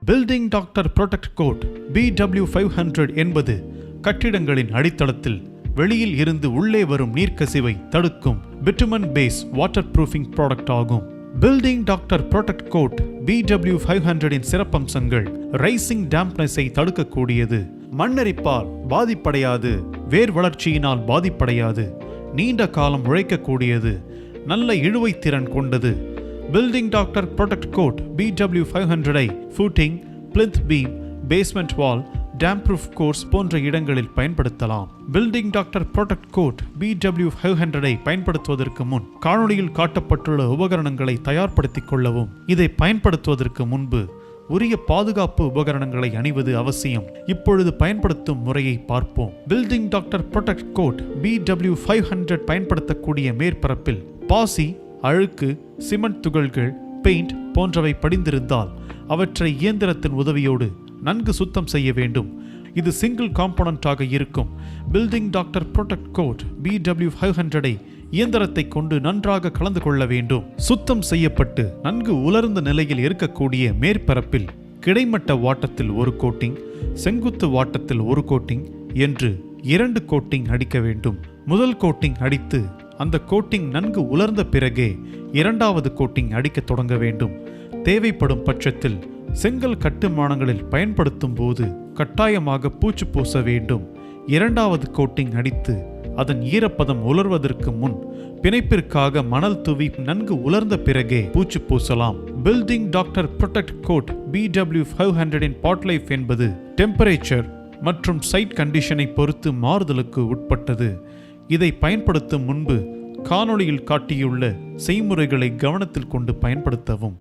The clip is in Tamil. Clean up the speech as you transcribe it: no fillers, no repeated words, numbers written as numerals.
Building doctor protect coat BW500 என்பது கட்டிடங்களின் அடித்தளத்தில் வெளியில் இருந்து உள்ளே வரும் நீர்க்கசிவை தடுக்கும் bitumen base waterproofing product ஆகும். Building doctor protect coat BW500 சிறப்பம்சங்கள் ரைசிங் டேம்ப்னஸை தடுக்கக்கூடியது, மண்ணரிப்பால் பாதிப்படையாது, வேர் வளர்ச்சியினால் பாதிப்படையாது, நீண்ட காலம் உழைக்கக்கூடியது, நல்ல இழுவை திறன் கொண்டது. Building doctor protect coat BW500 footing, plinth beam, basement wall, damp proof course போன்ற இடங்களில் பயன்படுத்தலாம். Building doctor protect coat BW500 பயன்படுத்துவதற்கு முன் காணொளியில் காட்டப்பட்டுள்ள உபகரணங்களை தயார்படுத்திக் கொள்ளவும். இதை பயன்படுத்துவதற்கு முன்பு உரிய பாதுகாப்பு உபகரணங்களை அணிவது அவசியம். இப்பொழுது பயன்படுத்தும் முறையை பார்ப்போம். Building doctor protect coat BW500 பயன்படுத்தக்கூடிய மேற்பரப்பில் பாசி, அழுக்கு, சிமெண்ட் துகள்கள், பெயிண்ட் போன்றவை படிந்திருந்தால் அவற்றை இயந்திரத்தின் உதவியோடு நன்கு சுத்தம் செய்ய வேண்டும். இது சிங்கிள் காம்போனன்டாக இருக்கும். Building doctor protect coat BW500 இயந்திரத்தை கொண்டு நன்றாக கலந்து கொள்ள வேண்டும். சுத்தம் செய்யப்பட்டு நன்கு உலர்ந்த நிலையில் இருக்கக்கூடிய மேற்பரப்பில் கிடைமட்ட வாட்டத்தில் ஒரு கோட்டிங், செங்குத்து வாட்டத்தில் ஒரு கோட்டிங் என்று 2 கோட்டிங் அடிக்க வேண்டும். முதல் கோட்டிங் அடித்து அந்த கோட்டிங் நன்கு உலர்ந்த பிறகே 2வது கோட்டிங் அடிக்க தொடங்க வேண்டும். தேவைப்படும் பட்சத்தில் செங்கல் கட்டுமானங்களில் பயன்படுத்தும் போது கட்டாயமாக பூச்சு பூச வேண்டும். 2வது கோட்டிங் அடித்து அதன் ஈரப்பதம் உலர்வதற்கு முன் பிணைப்பிற்காக மணல் தூவி நன்கு உலர்ந்த பிறகே பூச்சு பூசலாம். Building doctor protect coat BW500 pot life என்பது டெம்பரேச்சர் மற்றும் சைட் கண்டிஷனை பொறுத்து மாறுதலுக்கு உட்பட்டது. இதை பயன்படுத்தும் முன்பு காணொளியில் காட்டியுள்ள செய்முறைகளை கவனத்தில் கொண்டு பயன்படுத்தவும்.